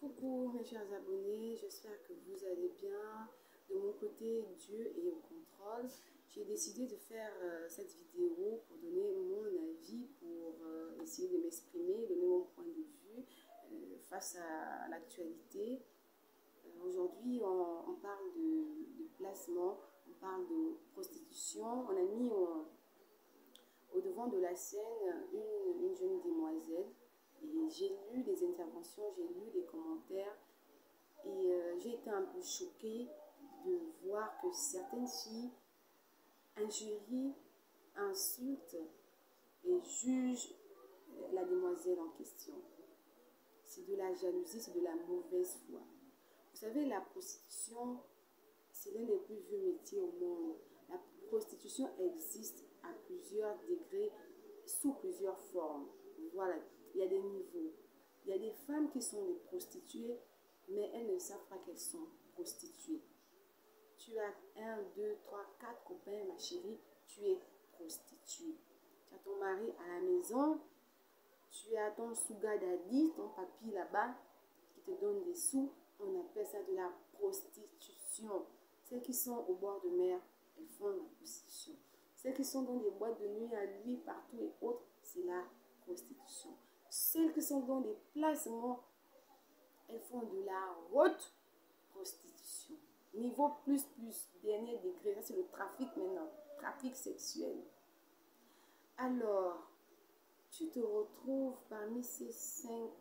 Coucou mes chers abonnés, j'espère que vous allez bien. De mon côté, Dieu est au contrôle. J'ai décidé de faire cette vidéo pour donner mon avis, pour essayer de m'exprimer, donner mon point de vue face à l'actualité. Aujourd'hui, on parle de placement, on parle de prostitution. On a mis au devant de la scène une jeune demoiselle. Et j'ai lu des interventions, j'ai lu des commentaires et j'ai été un peu choquée de voir que certaines filles injurient, insultent et jugent la demoiselle en question. C'est de la jalousie, c'est de la mauvaise foi. Vous savez, la prostitution, c'est l'un des plus vieux métiers au monde. La prostitution existe à plusieurs degrés, sous plusieurs formes. Voilà, il y a des niveaux. Il y a des femmes qui sont des prostituées, mais elles ne savent pas qu'elles sont prostituées. Tu as 1, 2, 3, 4 copains, ma chérie, tu es prostituée. Tu as ton mari à la maison, tu as ton sugar daddy, ton papy là-bas, qui te donne des sous. On appelle ça de la prostitution. Celles qui sont au bord de mer, elles font la prostitution. Celles qui sont dans des boîtes de nuit à lui, partout et autres, c'est la prostitution. Celles qui sont dans des placements, elles font de la haute prostitution. Niveau plus, dernier degré, ça c'est le trafic maintenant, trafic sexuel. Alors, tu te retrouves parmi ces 5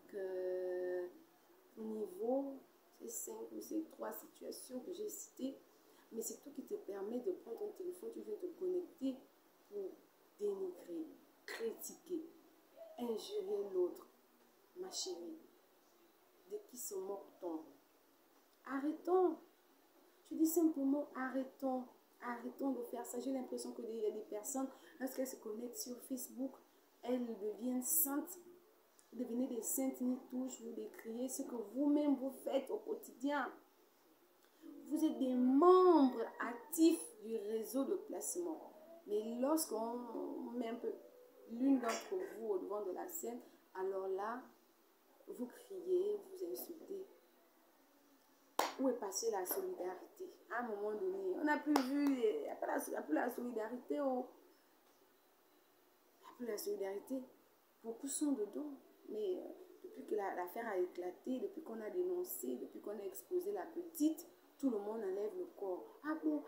niveaux, ces 5 ou ces 3 situations que j'ai citées, mais c'est tout qui te permet de prendre ton téléphone, tu viens te connecter pour dénigrer, critiquer, injurer l'autre. Ma chérie, de qui se moque-t-on? Arrêtons. Je dis simplement arrêtons. Arrêtons de faire ça. J'ai l'impression qu'il y a des personnes, lorsqu'elles se connectent sur Facebook, elles deviennent saintes. Vous devenez des saintes ni touches, vous décriez ce que vous-même vous faites au quotidien. Vous êtes des membres actifs du réseau de placement. Mais lorsqu'on met un peu l'une d'entre vous au devant de la scène, alors là, vous criez, vous insultez. Où est passée la solidarité? À un moment donné, on n'a plus vu, il n'y a plus la solidarité. Oh. Il n'y a plus la solidarité. Beaucoup sont dedans. Mais depuis que l'affaire a éclaté, depuis qu'on a dénoncé, depuis qu'on a exposé la petite, tout le monde enlève le corps. Ah bon,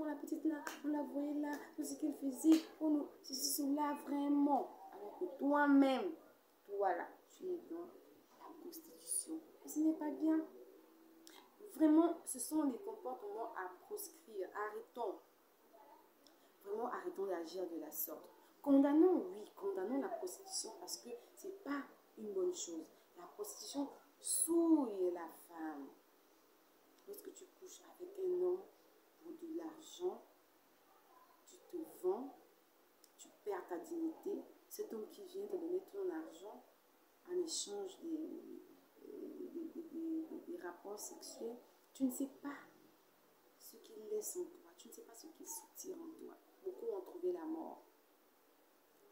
la petite là, on la voyait là, tout ce qu'elle faisait, c'est là vraiment. Alors que toi-même, toi là, tu es dans la prostitution. Et ce n'est pas bien. Vraiment, ce sont des comportements à proscrire. Arrêtons. Vraiment, arrêtons d'agir de la sorte. Condamnons, oui, condamnons la prostitution parce que ce n'est pas une bonne chose. La prostitution souille la femme. Lorsque tu couches avec un homme pour de l'argent, tu te vends, tu perds ta dignité. Cet homme qui vient te donner ton argent en échange des rapports sexuels, tu ne sais pas ce qu'il laisse en toi, tu ne sais pas ce qu'il soutire en toi. Beaucoup ont trouvé la mort.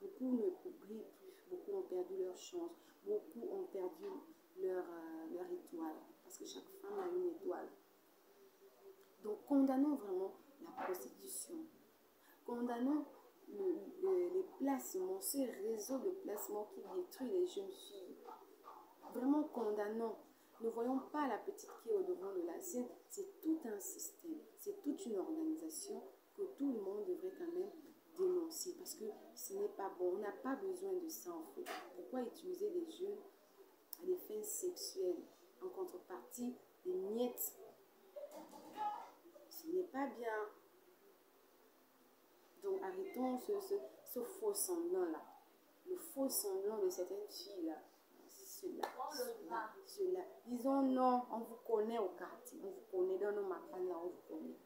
Beaucoup ne brillent plus, beaucoup ont perdu leur chance, beaucoup ont perdu leur étoile, parce que chaque femme a une étoile. Donc condamnons vraiment la prostitution, condamnons les placements, ces réseaux de placement qui détruisent les jeunes filles. Vraiment condamnons. Ne voyons pas la petite qui est au devant de la scène, c'est tout un système, c'est toute une organisation que tout le monde devrait quand même dénoncer parce que ce n'est pas bon, on n'a pas besoin de ça en fait. Pourquoi utiliser les jeunes à des fins sexuelles en contrepartie des miettes? Ce n'est pas bien. Donc arrêtons ce faux semblant là, le faux semblant de certaines filles là. Cela. Disons non, on vous connaît au quartier, on vous connaît dans nos mapas là, on vous connaît.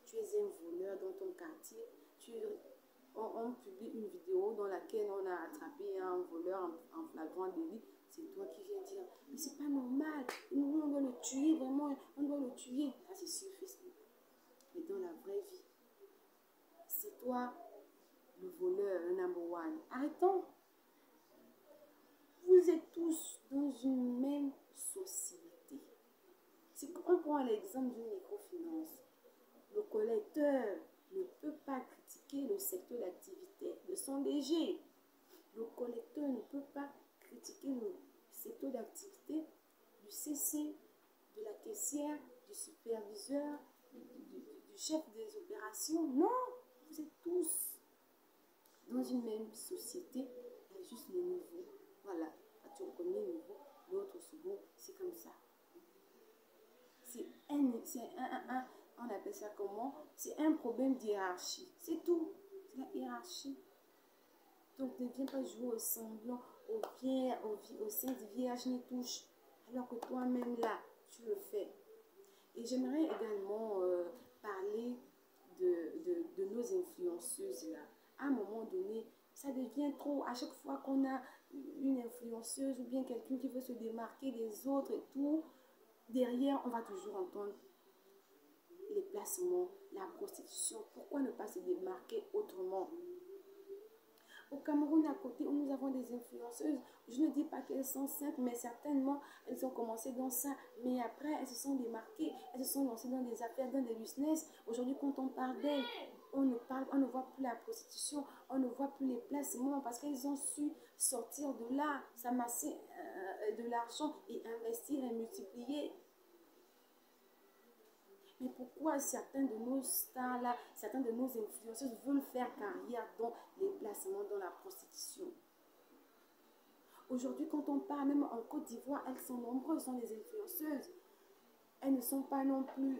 Tu es un voleur dans ton quartier, on publie une vidéo dans laquelle on a attrapé un voleur en flagrant délit. C'est toi qui viens dire, mais c'est pas normal, nous on doit le tuer, vraiment, on doit le tuer. Ça c'est sur Facebook. Mais dans la vraie vie, c'est toi le voleur, le number one. Arrêtons. Vous êtes tous dans une On prend l'exemple d'une microfinance. Le collecteur ne peut pas critiquer le secteur d'activité de son DG. Le collecteur ne peut pas critiquer le secteur d'activité du CC, de la caissière, du superviseur, du chef des opérations. Non, vous êtes tous dans une même société, il y a juste les niveaux. Voilà, tu es au premier niveau, l'autre au second, c'est comme ça. On appelle ça comment? C'est un problème d'hiérarchie. C'est tout. C'est la hiérarchie. Donc ne viens pas jouer au semblant, au Sainte Vierge n'y touche, alors que toi-même là, tu le fais. Et j'aimerais également parler de nos influenceuses là. À un moment donné, ça devient trop. À chaque fois qu'on a une influenceuse ou bien quelqu'un qui veut se démarquer des autres et tout, derrière, on va toujours entendre les placements, la prostitution. Pourquoi ne pas se démarquer autrement? Au Cameroun, à côté, où nous avons des influenceuses, je ne dis pas qu'elles sont saintes, mais certainement, elles ont commencé dans ça. Mais après, elles se sont démarquées, elles se sont lancées dans des affaires, dans des business. Aujourd'hui, quand on parle d'elles, on ne voit plus la prostitution, on ne voit plus les placements parce qu'elles ont su sortir de là, s'amasser de l'argent et investir et multiplier. Mais pourquoi certains de nos stars là, certains de nos influenceuses veulent faire carrière dans les placements, dans la prostitution? Aujourd'hui, quand on parle, même en Côte d'Ivoire, elles sont nombreuses, sont des influenceuses. Elles ne sont pas non plus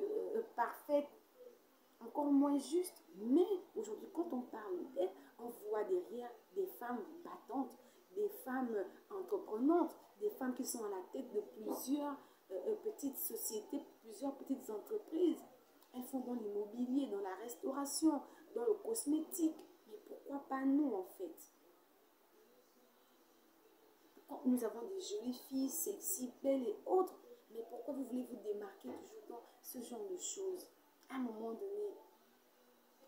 parfaites, encore moins justes. Mais aujourd'hui, quand on parle d'elles, on voit derrière des femmes battantes, des femmes entreprenantes, des femmes qui sont à la tête de plusieurs petites sociétés, plusieurs petites entreprises. Elles font dans l'immobilier, dans la restauration, dans le cosmétique. Mais pourquoi pas nous en fait? Nous avons des jolies filles, sexy, belles et autres. Mais pourquoi vous voulez vous démarquer toujours dans ce genre de choses? À un moment donné,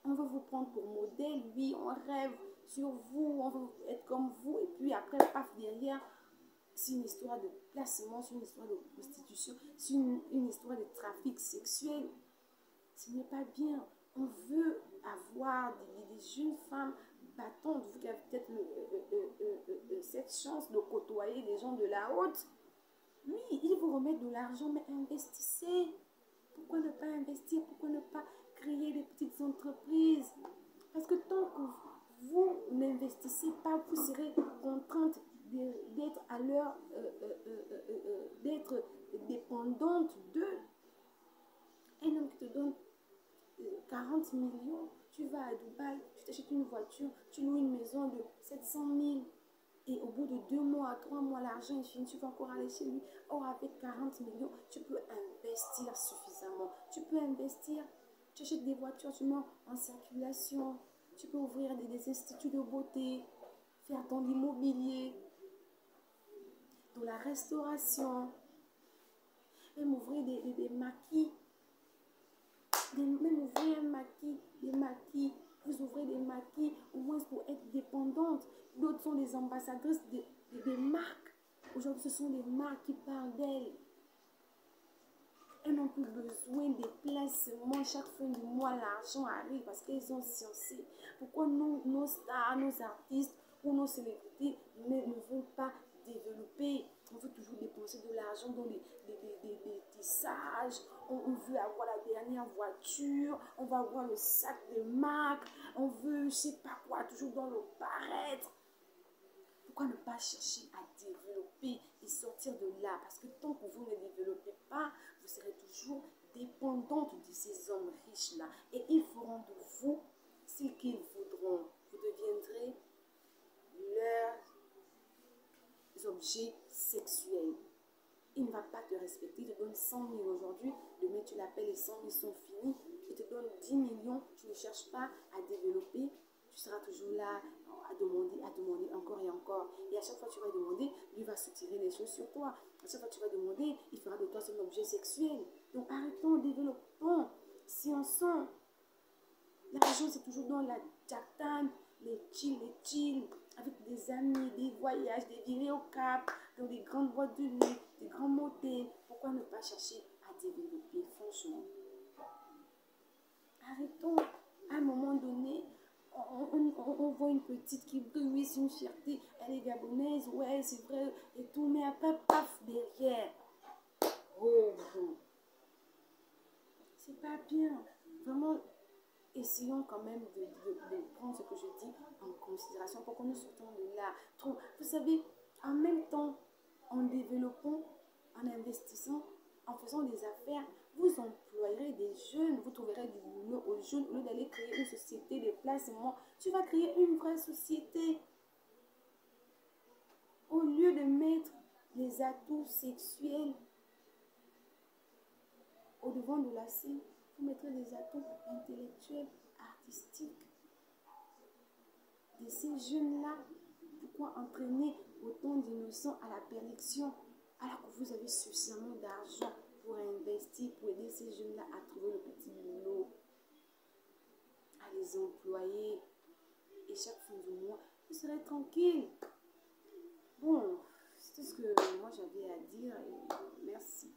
on veut vous prendre pour modèle, oui, on rêve sur vous, on veut être comme vous. Et puis après, paf, derrière, c'est une histoire de placement, c'est une histoire de prostitution, c'est une histoire de trafic sexuel. Ce n'est pas bien. On veut avoir des jeunes femmes battantes. Vous avez peut-être cette chance de côtoyer des gens de la haute. Oui, ils vous remettent de l'argent, mais investissez. Pourquoi ne pas investir? Pourquoi ne pas créer des petites entreprises? Parce que tant que vous n'investissez pas, vous serez contrainte d'être à l'heure, d'être dépendante d'eux. Un homme qui te donne 40 millions, tu vas à Dubaï, tu t'achètes une voiture, tu loues une maison de 700 000 et au bout de 2 mois, 3 mois, l'argent est fini, tu vas encore aller chez lui. Or, avec 40 millions, tu peux investir suffisamment. Tu peux investir, tu achètes des voitures, tu mets en circulation, tu peux ouvrir des instituts de beauté, faire ton immobilier, de la restauration, même ouvrir des maquis. Même ouvrir un maquis, des maquis, vous ouvrez des maquis, au moins pour être dépendante. D'autres sont des ambassadrices des marques. Aujourd'hui, ce sont des marques qui parlent d'elles. Elles n'ont plus besoin des placements. Chaque fin du mois, l'argent arrive parce qu'elles ont sciencé. Pourquoi nos stars, nos artistes ou nos célébrités ne veulent pas développer? On veut toujours dépenser de l'argent dans des tissages. On veut avoir la dernière voiture. On va avoir le sac de marque. On veut, je sais pas quoi, toujours dans le paraître. Pourquoi ne pas chercher à développer et sortir de là? Parce que tant que vous ne développez pas, vous serez toujours dépendante de ces hommes riches-là. Et ils feront de vous ce qu'ils voudront. Vous deviendrez leurs objets sexuels. Il ne va pas te respecter. Il te donne 100 000 aujourd'hui. Demain, tu l'appelles, les 100 000 sont finis. Il te donne 10 millions. Tu ne cherches pas à développer. Tu seras toujours là à demander encore et encore. Et à chaque fois que tu vas demander, lui va soutirer les choses sur toi. À chaque fois que tu vas demander, il fera de toi son objet sexuel. Donc arrêtons, développons, sciençons. L'argent, c'est toujours dans la jack-time, les chill, avec des amis, des voyages, des virées au Cap, dans des grandes boîtes de nuit, des grands motels. Pourquoi ne pas chercher à développer, franchement. Arrêtons. À un moment donné, on voit une petite qui brille, oui, c'est une fierté, elle est gabonaise, ouais, c'est vrai, et tout, mais après, paf, derrière. Oh, bon. C'est pas bien. Vraiment, essayons quand même de prendre ce que je dis en considération pour que nous sortons de là. Vous savez, en même temps, en développant, en investissant, en faisant des affaires, vous employerez des jeunes, vous trouverez du boulot aux jeunes. Au lieu d'aller créer une société de placement, tu vas créer une vraie société. Au lieu de mettre les atouts sexuels au devant de la scène, vous mettrez des atouts intellectuels, artistiques. De ces jeunes-là, pourquoi entraîner autant d'innocents à la perdition alors que vous avez suffisamment d'argent pour investir, pour aider ces jeunes-là à trouver le petit boulot, à les employer, et chaque fin du mois, vous serez tranquille. Bon, c'est tout ce que moi j'avais à dire et merci.